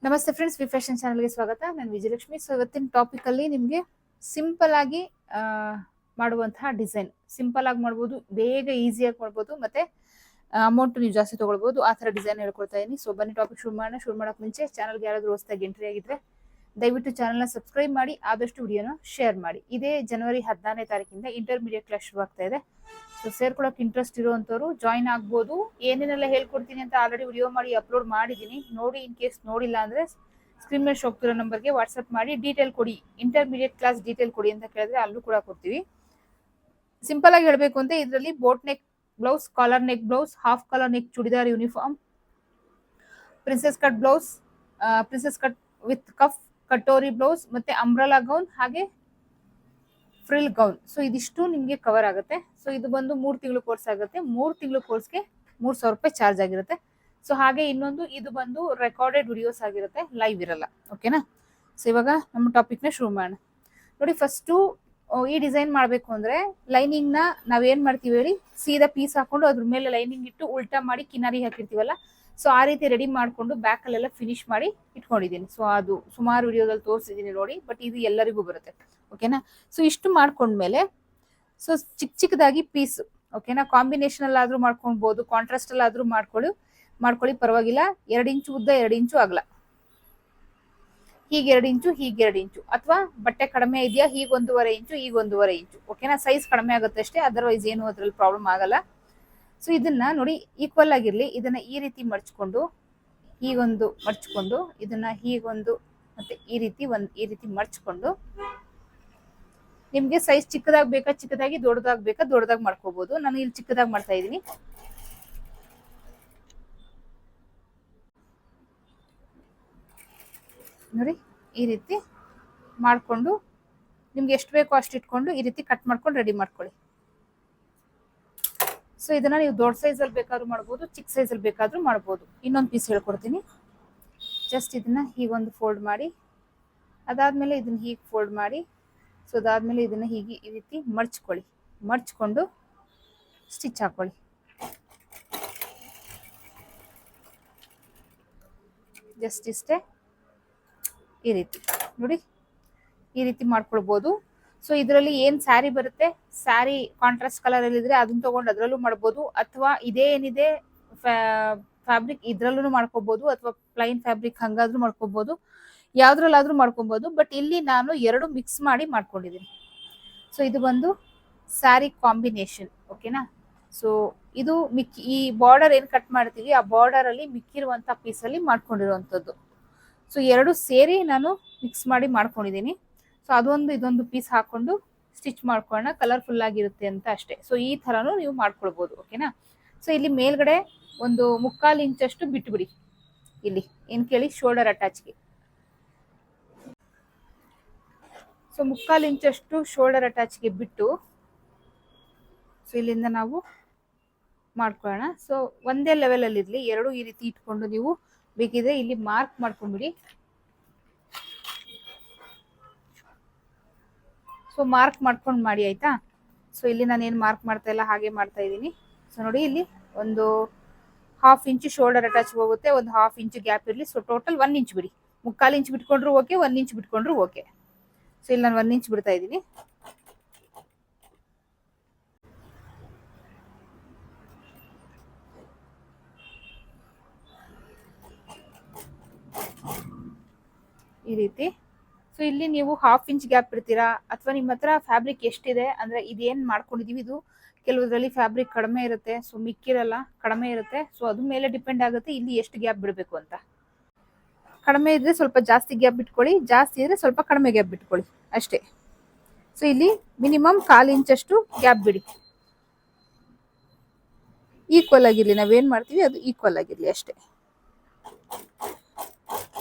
ನಮಸ್ತೆ friends, V fashion ಚಾನಲ್ಗೆ ಸ್ವಾಗತ. ನಾನು ವಿಜಯಲಕ್ಷ್ಮಿ. ಸೊ ಇವತ್ತಿನ ಟಾಪಿಕ್ ಅಲ್ಲಿ ನಿಮಗೆ ಸಿಂಪಲ್ ಆಗಿ ಮಾಡುವಂತಹ ಡಿಸೈನ್, ಸಿಂಪಲ್ ಆಗಿ ಮಾಡ್ಬೋದು, ಬೇಗ ಈಸಿಯಾಗಿ ಮಾಡ್ಬೋದು, ಮತ್ತೆ ಅಮೌಂಟ್ ನೀವು ಜಾಸ್ತಿ ತಗೊಳ್ಬೋದು. ಆ ಥರ ಡಿಸೈನ್ ಹೇಳ್ಕೊಡ್ತಾ ಇದೀನಿ. ಸೊ ಬನ್ನಿ ಟಾಪಿಕ್ ಶುರು ಮಾಡೋಣ. ಶುರು ಮಾಡೋಕೆ ಮುಂಚೆ ಚಾನಲ್ಗೆ ಯಾರಾದರೂ ಹೊಸದಾಗಿ ಎಂಟ್ರಿ ಆಗಿದ್ರೆ ದಯವಿಟ್ಟು ಚಾನಲ್ನ ಸಬ್ಸ್ಕ್ರೈಬ್ ಮಾಡಿ, ಆದಷ್ಟು ವಿಡಿಯೋನ ಶೇರ್ ಮಾಡಿ. ಇದೇ ಜನವರಿ 14ನೇ ತಾರೀಕಿಂದ ಇಂಟರ್ಮೀಡಿಯೇಟ್ ಕ್ಲಾಸ್ ಶುರು ಆಗ್ತಾ ಇದೆ. ಸೊ ಸೇರ್ಕೊಳ್ಳೋಕೆ ಇಂಟ್ರೆಸ್ಟ್ ಇರುವಂಥವ್ರು ಜಾಯಿನ್ ಆಗ್ಬೋದು. ಏನೇನೆಲ್ಲ ಹೇಳ್ಕೊಡ್ತೀನಿ ಅಂತ ಆಲ್ರೆಡಿ ವಿಡಿಯೋ ಮಾಡಿ ಅಪ್ಲೋಡ್ ಮಾಡಿದ್ದೀನಿ. ನೋಡಿ, ಇನ್ ಕೇಸ್ ನೋಡಿಲ್ಲ ಅಂದರೆ ಸ್ಕ್ರೀನ್ ಮೇಲೆ ಹೋಗ್ತಿರೋ ನಂಬರ್ಗೆ ವಾಟ್ಸಪ್ ಮಾಡಿ ಡೀಟೇಲ್ ಕೊಡಿ, ಇಂಟರ್ಮೀಡಿಯೇಟ್ ಕ್ಲಾಸ್ ಡೀಟೇಲ್ ಕೊಡಿ ಅಂತ ಕೇಳಿದ್ರೆ ಅಲ್ಲೂ ಕೂಡ ಕೊಡ್ತೀವಿ. ಸಿಂಪಲ್ ಆಗಿ ಹೇಳಬೇಕು ಅಂತ ಇದರಲ್ಲಿ boat neck blouse, collar neck blouse, half collar neck churidar uniform, princess cut blouse, princess cut with cuff, katori blouse, ಮತ್ತೆ ಅಂಬ್ರಲಾ ಗೌನ್, ಹಾಗೆ ಫ್ರಿಲ್ ಗೌನ್. ಸೊ ಇದಿಷ್ಟು ನಿಮಗೆ ಕವರ್ ಆಗುತ್ತೆ. ಸೊ ಇದು ಬಂದು 3 ತಿಂಗಳು ಕೋರ್ಸ್ ಆಗುತ್ತೆ. 3 ತಿಂಗಳು ಕೋರ್ಸ್ಗೆ 3,000 ರೂಪಾಯಿ ಚಾರ್ಜ್ ಆಗಿರುತ್ತೆ. ಸೊ ಹಾಗೆ ಇನ್ನೊಂದು, ಇದು ಬಂದು ರೆಕಾರ್ಡೆಡ್ ವಿಡಿಯೋಸ್ ಆಗಿರುತ್ತೆ, ಲೈವ್ ಇರಲ್ಲ. ಓಕೆನಾ? ಸೊ ಇವಾಗ ನಮ್ಮ ಟಾಪಿಕ್ನ ಶುರು ಮಾಡೋಣ. ನೋಡಿ, ಫಸ್ಟು ಈ ಡಿಸೈನ್ ಮಾಡಬೇಕು ಅಂದರೆ ಲೈನಿಂಗ್ನ ನಾವೇನು ಮಾಡ್ತೀವಿ ಹೇಳಿ, ಸೀದಾ ಪೀಸ್ ಹಾಕೊಂಡು ಅದ್ರ ಮೇಲೆ ಲೈನಿಂಗ್ ಇಟ್ಟು ಉಲ್ಟಾ ಮಾಡಿ ಕಿನಾರಿ ಹಾಕಿರ್ತೀವಲ್ಲ, ಸೊ ಆ ರೀತಿ ರೆಡಿ ಮಾಡಿಕೊಂಡು ಬ್ಯಾಕಲ್ಲೆಲ್ಲ ಫಿನಿಶ್ ಮಾಡಿ ಇಟ್ಕೊಂಡಿದ್ದೀನಿ. ಸೊ ಅದು ಸುಮಾರು ವಿಡಿಯೋದಲ್ಲಿ ತೋರಿಸಿದ್ದೀನಿ ನೋಡಿ, ಬಟ್ ಇದು ಎಲ್ಲರಿಗೂ ಬರುತ್ತೆ. ಓಕೆನಾ? ಸೊ ಇಷ್ಟು ಮಾಡ್ಕೊಂಡ್ಮೇಲೆ ಸೊ ಚಿಕ್ಕದಾಗಿ ಪೀಸ್, ಓಕೆನಾ, ಕಾಂಬಿನೇಷನ್ ಅಲ್ಲಾದ್ರೂ ಮಾಡ್ಕೊಳ್ಬಹುದು, ಕಾಂಟ್ರಾಸ್ಟ್ ಅಲ್ಲಾದ್ರೂ ಮಾಡ್ಕೊಳ್ಳಿ, ಪರವಾಗಿಲ್ಲ. 2 ಇಂಚು ಉದ್ದ, 2 ಇಂಚು ಅಗಲ, ಹೀಗೆ 2 ಇಂಚು, ಹೀಗೆ 2 ಇಂಚು, ಅಥವಾ ಬಟ್ಟೆ ಕಡಿಮೆ ಇದೆಯಾ, ಹೀಗೆ 1.5 ಇಂಚು, ಈಗ 1.5 ಇಂಚು. ಓಕೆನಾ? ಸೈಜ್ ಕಡಿಮೆ ಆಗುತ್ತೆ ಅಷ್ಟೇ, ಅದರ್ವೈಸ್ ಏನು ಅದ್ರಲ್ಲಿ ಪ್ರಾಬ್ಲಮ್ ಆಗಲ್ಲ. ಸೊ ಇದನ್ನ ನೋಡಿ, ಈಕ್ವಲ್ ಆಗಿರ್ಲಿ. ಇದನ್ನ ಈ ರೀತಿ ಮಡ್ಚ್ಕೊಂಡು, ಹೀಗೊಂದು ಮಡ್ಚ್ಕೊಂಡು, ಇದನ್ನ ಹೀಗೊಂದು, ಮತ್ತೆ ಈ ರೀತಿ ಮಡ್ಚ್ಕೊಂಡು, ನಿಮ್ಗೆ ಸೈಜ್ ಚಿಕ್ಕದಾಗಿ ಬೇಕಾ ಚಿಕ್ಕದಾಗಿ, ದೊಡ್ಡದಾಗಿ ಬೇಕಾ ದೊಡ್ಡದಾಗಿ ಮಾಡ್ಕೋಬಹುದು. ನಾನು ಇಲ್ಲಿ ಚಿಕ್ಕದಾಗಿ ಮಾಡ್ತಾ ಇದ್ದೀನಿ. ನೋಡಿ, ಈ ರೀತಿ ಮಾಡ್ಕೊಂಡು ನಿಮ್ಗೆ ಎಷ್ಟು ಬೇಕೋ ಅಷ್ಟು ಇಟ್ಕೊಂಡು ಈ ರೀತಿ ಕಟ್ ಮಾಡ್ಕೊಂಡು ರೆಡಿ ಮಾಡ್ಕೊಳ್ಳಿ. ಸೊ ಇದನ್ನ ನೀವು ದೊಡ್ಡ ಸೈಜಲ್ಲಿ ಬೇಕಾದ್ರೂ ಮಾಡ್ಬೋದು, ಚಿಕ್ಕ ಸೈಜಲ್ಲಿ ಬೇಕಾದ್ರೂ ಮಾಡ್ಬೋದು. ಇನ್ನೊಂದು ಪೀಸ್ ಹೇಳ್ಕೊಡ್ತೀನಿ. ಜಸ್ಟ್ ಇದನ್ನ ಹೀಗೊಂದು ಫೋಲ್ಡ್ ಮಾಡಿ, ಅದಾದ್ಮೇಲೆ ಇದನ್ನ ಹೀಗೆ ಫೋಲ್ಡ್ ಮಾಡಿ, ಸೊ ಅದಾದ್ಮೇಲೆ ಇದನ್ನ ಹೀಗೆ ಈ ರೀತಿ ಮಡ್ಚ್ಕೊಂಡು ಸ್ಟಿಚ್ ಹಾಕೊಳ್ಳಿ. ಜಸ್ಟ್ ಇಷ್ಟೇ. ಈ ರೀತಿ ನೋಡಿ, ಈ ರೀತಿ ಮಾಡ್ಕೊಳ್ಬೋದು. ಸೊ ಇದರಲ್ಲಿ ಏನು ಸ್ಯಾರಿ ಬರುತ್ತೆ, ಸ್ಯಾರಿ ಕಾಂಟ್ರಾಸ್ಟ್ ಕಲರ್ ಅಲ್ಲಿ ಇದ್ರೆ ಅದನ್ನ ತಗೊಂಡು ಅದರಲ್ಲೂ ಮಾಡ್ಬೋದು, ಅಥವಾ ಇದೇ ಏನಿದೆ ಫ್ಯಾಬ್ರಿಕ್ ಇದ್ರಲ್ಲೂ ಮಾಡ್ಕೋಬಹುದು, ಅಥವಾ ಪ್ಲೈನ್ ಫ್ಯಾಬ್ರಿಕ್ ಹಂಗಾದ್ರೂ ಮಾಡ್ಕೋಬಹುದು, ಯಾವ್ದ್ರಲ್ಲಾದ್ರೂ ಮಾಡ್ಕೊಬಹುದು. ಬಟ್ ಇಲ್ಲಿ ನಾನು 2 ಮಿಕ್ಸ್ ಮಾಡಿ ಮಾಡ್ಕೊಂಡಿದ್ದೀನಿ. ಸೊ ಇದು ಬಂದು ಸ್ಯಾರಿ ಕಾಂಬಿನೇಷನ್. ಓಕೆನಾ? ಸೊ ಇದು ಈ ಬಾರ್ಡರ್ ಏನು ಕಟ್ ಮಾಡ್ತೀವಿ, ಆ ಬಾರ್ಡರ್ ಅಲ್ಲಿ ಮಿಕ್ಕಿರುವಂತ ಪೀಸಲ್ಲಿ ಮಾಡ್ಕೊಂಡಿರುವಂಥದ್ದು. ಸೊ 2 ಸೇರಿ ನಾನು ಮಿಕ್ಸ್ ಮಾಡಿ ಮಾಡ್ಕೊಂಡಿದ್ದೀನಿ. ಸೊ ಅದೊಂದು ಇದೊಂದು ಪೀಸ್ ಹಾಕೊಂಡು ಸ್ಟಿಚ್ ಮಾಡ್ಕೊಳ್ಳೋಣ, ಕಲರ್ಫುಲ್ ಆಗಿರುತ್ತೆ ಅಂತ ಅಷ್ಟೇ. ಸೊ ಈ ಥರನೂ ನೀವು ಮಾಡ್ಕೊಳ್ಬೋದು. ಓಕೆನಾ? ಸೊ ಇಲ್ಲಿ ಮೇಲ್ಗಡೆ ಒಂದು 3/4 ಇಂಚಷ್ಟು ಬಿಟ್ಬಿಡಿ. ಇಲ್ಲಿ ಏನು ಕೇಳಿ, ಶೋಲ್ಡರ್ ಅಟ್ಯಾಚ್ಗೆ. ಸೊ 3/4 ಇಂಚಷ್ಟು ಶೋಲ್ಡರ್ ಅಟ್ಯಾಚ್ಗೆ ಬಿಟ್ಟು, ಸೊ ಇಲ್ಲಿಂದ ನಾವು ಮಾಡ್ಕೊಳ್ಳೋಣ. ಸೊ ಒಂದೇ ಲೆವೆಲ್ ಅಲ್ಲಿ ಇರಲಿ, 2 ಈ ರೀತಿ ಇಟ್ಕೊಂಡು ನೀವು ಬೇಕಿದ್ರೆ ಇಲ್ಲಿ ಮಾರ್ಕ್ ಮಾಡ್ಕೊಂಡ್ಬಿಡಿ. ಸೊ ಮಾರ್ಕ್ ಮಾಡ್ಕೊಂಡು ಮಾಡಿ, ಆಯ್ತಾ? ಸೊ ಇಲ್ಲಿ ನಾನು ಏನು ಮಾರ್ಕ್ ಮಾಡ್ತಾ ಇಲ್ಲ, ಹಾಗೆ ಮಾಡ್ತಾ ಇದ್ದೀನಿ. ಸೊ ನೋಡಿ, ಇಲ್ಲಿ ಒಂದು 1/2 ಇಂಚು ಶೋಲ್ಡರ್ ಅಟ್ಯಾಚ್ ಹೋಗುತ್ತೆ, ಒಂದು 1/2 ಇಂಚು ಗ್ಯಾಪ್ ಇರಲಿ. ಸೊ ಟೋಟಲ್ 1 ಇಂಚ್ ಬಿಡಿ. 3/4 ಇಂಚ್ ಬಿಟ್ಕೊಂಡ್ರು ಓಕೆ, 1 ಇಂಚ್ ಬಿಟ್ಕೊಂಡ್ರು ಓಕೆ. ಸೊ ಇಲ್ಲಿ ನಾನು 1 ಇಂಚ್ ಬಿಡ್ತಾ ಇದ್ದೀನಿ. ಈ ರೀತಿ. ಸೊ ಇಲ್ಲಿ ನೀವು 1/2 ಇಂಚ್ ಗ್ಯಾಪ್ ಇಡ್ತೀರಾ, ಅಥವಾ ನಿಮ್ಮ ಹತ್ರ ಫ್ಯಾಬ್ರಿಕ್ ಎಷ್ಟಿದೆ ಅಂದ್ರೆ ಇದೇನ್ ಮಾಡ್ಕೊಂಡಿದೀವಿ, ಇದು ಕೆಲವರಲ್ಲಿ ಫ್ಯಾಬ್ರಿಕ್ ಕಡಿಮೆ ಇರುತ್ತೆ, ಸೊ ಮಿಕ್ಕಿರಲ್ಲ, ಕಡಿಮೆ ಇರುತ್ತೆ. ಸೊ ಅದ್ರ ಮೇಲೆ ಡಿಪೆಂಡ್ ಆಗುತ್ತೆ ಇಲ್ಲಿ ಎಷ್ಟು ಗ್ಯಾಪ್ ಬಿಡಬೇಕು ಅಂತ. ಕಡಿಮೆ ಇದ್ರೆ ಸ್ವಲ್ಪ ಜಾಸ್ತಿ ಗ್ಯಾಪ್ ಬಿಟ್ಕೊಳ್ಳಿ, ಜಾಸ್ತಿ ಇದ್ರೆ ಸ್ವಲ್ಪ ಕಡಿಮೆ ಗ್ಯಾಪ್ ಬಿಟ್ಕೊಳ್ಳಿ ಅಷ್ಟೇ. ಸೊ ಇಲ್ಲಿ ಮಿನಿಮಮ್ 1/4 ಇಂಚಷ್ಟು ಗ್ಯಾಪ್ ಬಿಡಿ. ಈಕ್ವಲ್ ಆಗಿರ್ಲಿ, ನಾವೇನ್ ಮಾಡ್ತೀವಿ ಅದು ಈಕ್ವಲ್ ಆಗಿರ್ಲಿ ಅಷ್ಟೇ.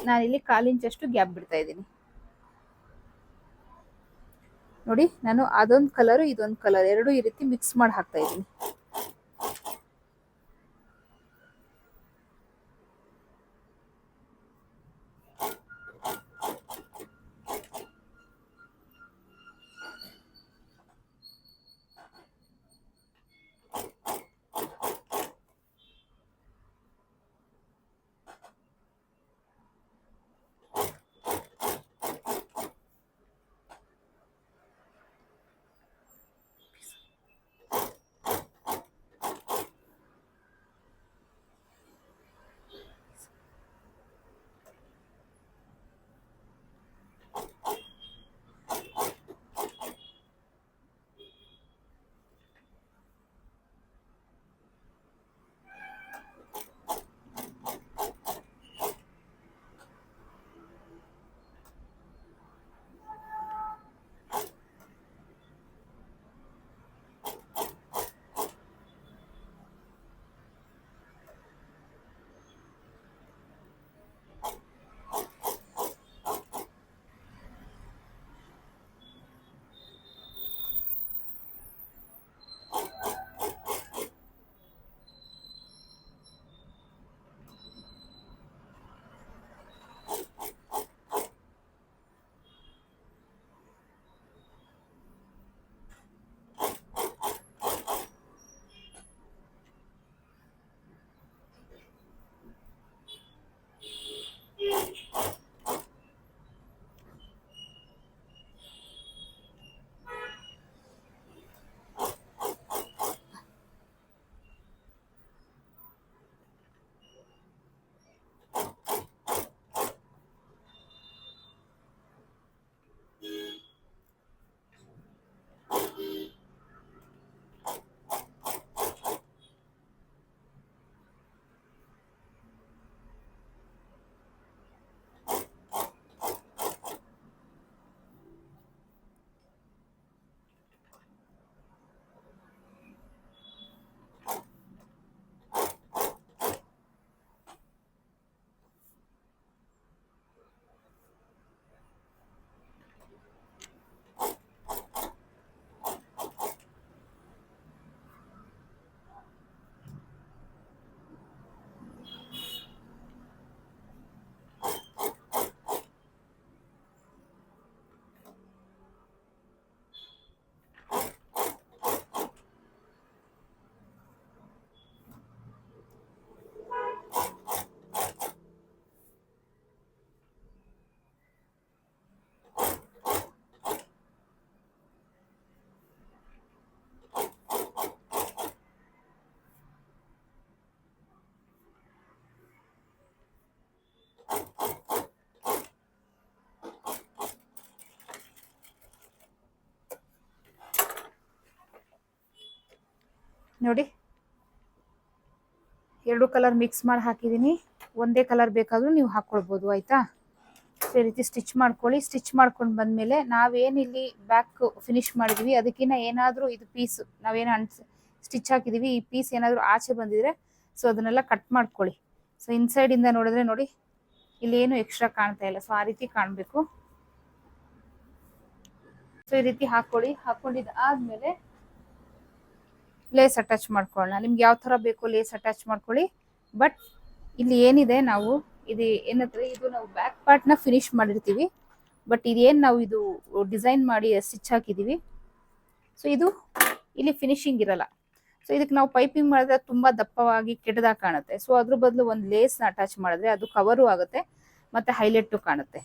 ನಾನಿಲ್ಲಿ 1/4 ಇಂಚಷ್ಟು ಗ್ಯಾಪ್ ಬಿಡ್ತಾ ಇದ್ದೀನಿ. ನೋಡಿ, ನಾನು ಅದೊಂದು ಕಲರ್ ಇದೊಂದು ಕಲರ್ 2 ಈ ರೀತಿ ಮಿಕ್ಸ್ ಮಾಡಿ ಹಾಕ್ತಾ ಇದ್ದೀನಿ. ನೋಡಿ 2 ಕಲರ್ ಮಿಕ್ಸ್ ಮಾಡಿ ಹಾಕಿದ್ದೀನಿ. ಒಂದೇ ಕಲರ್ ಬೇಕಾದ್ರೂ ನೀವು ಹಾಕೊಳ್ಬೋದು ಆಯ್ತಾ. ಈ ರೀತಿ ಸ್ಟಿಚ್ ಮಾಡ್ಕೊಳ್ಳಿ. ಸ್ಟಿಚ್ ಮಾಡ್ಕೊಂಡು ಬಂದ್ಮೇಲೆ ನಾವೇನಿಲ್ಲಿ ಬ್ಯಾಕ್ ಫಿನಿಶ್ ಮಾಡಿದ್ವಿ ಅದಕ್ಕಿಂತ ಏನಾದರೂ ಇದು ಪೀಸ್ ನಾವೇನು ಸ್ಟಿಚ್ ಹಾಕಿದೀವಿ ಈ ಪೀಸ್ ಏನಾದರೂ ಆಚೆ ಬಂದಿದ್ರೆ ಸೊ ಅದನ್ನೆಲ್ಲ ಕಟ್ ಮಾಡ್ಕೊಳ್ಳಿ. ಸೊ ಇನ್ಸೈಡ್ ಇಂದ ನೋಡಿದ್ರೆ ನೋಡಿ ಇಲ್ಲಿ ಏನು ಎಕ್ಸ್ಟ್ರಾ ಕಾಣ್ತಾ ಇಲ್ಲ. ಸೊ ಆ ರೀತಿ ಕಾಣಬೇಕು. ಸೊ ಈ ರೀತಿ ಹಾಕೊಳ್ಳಿ. ಹಾಕೊಂಡಿದ್ದಾದ್ಮೇಲೆ ಲೇಸ್ ಅಟ್ಯಾಚ್ ಮಾಡ್ಕೊಳ್ಳೋಣ. ನಿಮ್ಗೆ ಯಾವ ತರ ಬೇಕು ಲೇಸ್ ಅಟ್ಯಾಚ್ ಮಾಡ್ಕೊಳ್ಳಿ. ಬಟ್ ಇಲ್ಲಿ ಏನಿದೆ ನಾವು ಇದು ಏನಂದ್ರೆ ಇದು ನಾವು ಬ್ಯಾಕ್ ಪಾರ್ಟ್ ನ ಫಿನಿಶ್ ಮಾಡಿರ್ತೀವಿ. ಬಟ್ ಇದೇನ್ ನಾವು ಇದು ಡಿಸೈನ್ ಮಾಡಿ ಸ್ಟಿಚ್ ಹಾಕಿದೀವಿ ಸೊ ಇದು ಇಲ್ಲಿ ಫಿನಿಶಿಂಗ್ ಇರಲ್ಲ. ಸೊ ಇದಕ್ಕೆ ನಾವು ಪೈಪಿಂಗ್ ಮಾಡಿದ್ರೆ ತುಂಬಾ ದಪ್ಪವಾಗಿ ಕೆಟ್ಟದಾಗ ಕಾಣುತ್ತೆ. ಸೊ ಅದ್ರ ಬದಲು ಒಂದು ಲೇಸ್ ನ ಅಟ್ಯಾಚ್ ಮಾಡಿದ್ರೆ ಅದು ಕವರು ಆಗುತ್ತೆ ಮತ್ತೆ ಹೈಲೈಟ್ ಕಾಣುತ್ತೆ.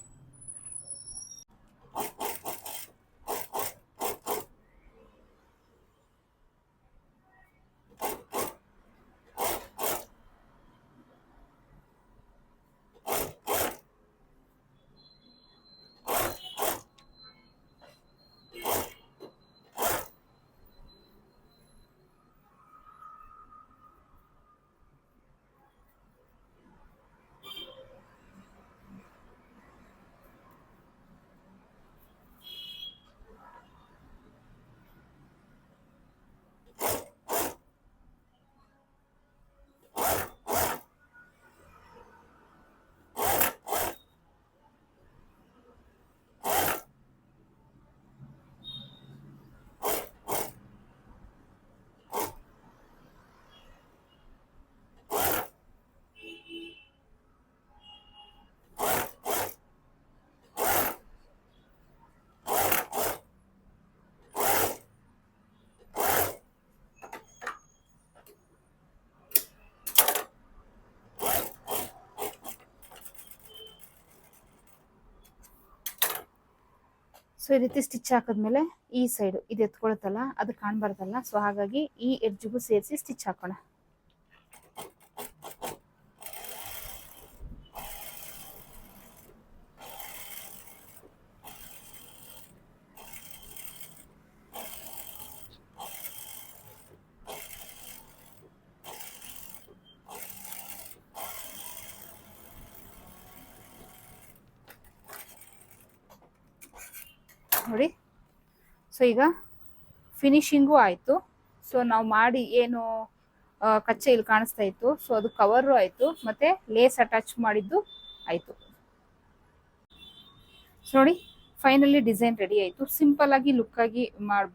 ಸೊ ಈ ರೀತಿ ಸ್ಟಿಚ್ ಹಾಕಿದ್ಮೇಲೆ ಈ ಸೈಡ್ ಇದು ಎತ್ಕೊಳುತ್ತಲ್ಲ ಅದು ಕಾಣ್ಬಾರ್ದಲ್ಲ. ಸೊ ಹಾಗಾಗಿ ಈ ಎಡ್ಜ್ಗೂ ಸೇರಿಸಿ ಸ್ಟಿಚ್ ಹಾಕೋಣ. ನೋಡಿ ಸೊ ಈಗ ಫಿನಿಶಿಂಗು ಆಯಿತು. ಸೊ ನಾವು ಮಾಡಿ ಏನು ಕಚ್ಚೆ ಇಲ್ಲಿ ಕಾಣಿಸ್ತಾ ಇತ್ತು ಸೊ ಅದು ಕವರು ಆಯಿತು ಮತ್ತೆ ಲೇಸ್ ಅಟ್ಯಾಚ್ ಮಾಡಿದ್ದು ಆಯಿತು. ಸೊ ನೋಡಿ ಫೈನಲಿ ಡಿಸೈನ್ ರೆಡಿ ಆಯಿತು. ಸಿಂಪಲ್ ಆಗಿ ಲುಕ್ ಆಗಿ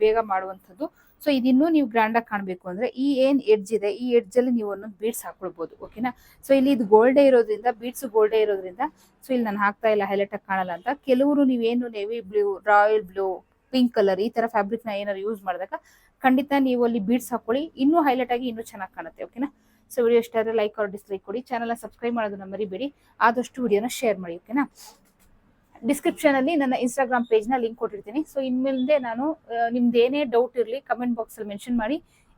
ಬೇಗ ಮಾಡುವಂಥದ್ದು. ಸೊ ಇದಿನ್ನೂ ನೀವು ಗ್ರ್ಯಾಂಡ್ ಆಗಿ ಕಾಣಬೇಕು ಅಂದ್ರೆ ಈ ಏನ್ ಎಡ್ಜ್ ಇದೆ ಈ ಎಡ್ಜ್ ಅಲ್ಲಿ ನೀವು ಒಂದೊಂದು ಬೀಡ್ಸ್ ಹಾಕೊಳ್ಬಹುದು. ಓಕೆನಾ. ಸೊ ಇಲ್ಲಿ ಇದು ಗೋಲ್ಡೇ ಇರೋದ್ರಿಂದ ಬೀಡ್ಸ್ ಗೋಲ್ಡೇ ಇರೋದ್ರಿಂದ ಸೊ ಇಲ್ಲಿ ನಾನು ಹಾಕ್ತಾ ಇಲ್ಲ ಹೈಲೈಟ್ ಆಗಿ ಕಾಣಲ್ಲ ಅಂತ. ಕೆಲವರು ನೀವೇನು navy blue, royal blue, pink colour ಈ ತರ ಫ್ಯಾಬ್ರಿಕ್ ನ ಏನಾದ್ರು ಯೂಸ್ ಮಾಡಿದಾಗ ಖಂಡಿತ ನೀವು ಅಲ್ಲಿ ಬೀಡ್ಸ್ ಹಾಕೊಳ್ಳಿ. ಇನ್ನೂ ಹೈಲೈಟ್ ಆಗಿ ಇನ್ನೂ ಚೆನ್ನಾಗಿ ಕಾಣುತ್ತೆ. ಓಕೆನಾ. ಸೊ ವಿಡಿಯೋ ಇಷ್ಟ ಆದರೆ ಲೈಕ್ ಆರ್ ಡಿಸ್ಲೈಕ್ ಕೊಡಿ. ಚಾನಲ್ ಸಬ್ಸ್ಕ್ರೈಬ್ ಮಾಡೋದನ್ನ ಮರಿಬೇಡಿ. ಆದಷ್ಟು ವಿಡಿಯೋನ ಶೇರ್ ಮಾಡಿ. ಓಕೆನಾ. ಡಿಸ್ಕ್ರಿಪ್ಷನ್ ಅಲ್ಲಿ ನನ್ನ ಇನ್ಸ್ಟಾಗ್ರಾಮ್ ಪೇಜ್ ನ ಲಿಂಕ್ ಕೊಟ್ಟಿರ್ತೀನಿ. ಸೊ ಇನ್ಮೇಲೆ ನಾನು ನಿಮ್ದು ಏನೇ ಡೌಟ್ ಇರಲಿ ಕಮೆಂಟ್ ಬಾಕ್ಸ್ ಅಲ್ಲಿ ಮೆನ್ಷನ್ ಮಾಡಿ.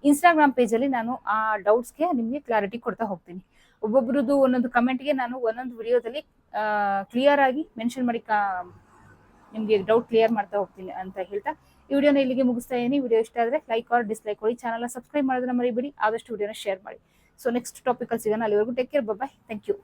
ಇನ್ಸ್ಟಾಗ್ರಾಮ್ ಪೇಜ್ ಅಲ್ಲಿ ನಾನು ಆ ಡೌಟ್ಸ್ಗೆ ನಿಮ್ಗೆ ಕ್ಲಾರಿಟಿ ಕೊಡ್ತಾ ಹೋಗ್ತೀನಿ. ಒಬ್ಬೊಬ್ರದ್ದು ಒಂದೊಂದು ಕಮೆಂಟ್ಗೆ ನಾನು ಒಂದೊಂದು ವಿಡಿಯೋದಲ್ಲಿ ಕ್ಲಿಯರ್ ಆಗಿ ಮೆನ್ಷನ್ ಮಾಡಿ ನಿಮ್ಗೆ ಡೌಟ್ ಕ್ಲಿಯರ್ ಮಾಡ್ತಾ ಹೋಗ್ತೀನಿ ಅಂತ ಹೇಳ್ತಾ ಈ ವಿಡಿಯೋನ ಇಲ್ಲಿಗೆ ಮುಗಿಸ್ತಾ ಇದೀನಿ. ವಿಡಿಯೋ ಇಷ್ಟ ಆದರೆ ಲೈಕ್ ಆರ್ ಡಿಸ್ಲೈಕ್ ಕೊಡಿ. ಚಾನಲ್ ಸಬ್ಸ್ಕ್ರೈಬ್ ಮಾಡೋದನ್ನ ಮರಿಬೇಡಿ. ಆದಷ್ಟು ವಿಡಿಯೋನ ಶೇರ್ ಮಾಡಿ. ಸೊ ನೆಕ್ಸ್ಟ್ ಟಾಪಿಕ್ ಅಲ್ಲಿ ಸಿಗೋಣ. ಅಲ್ಲಿವರೆಗೂ take care. Bye. Thank you.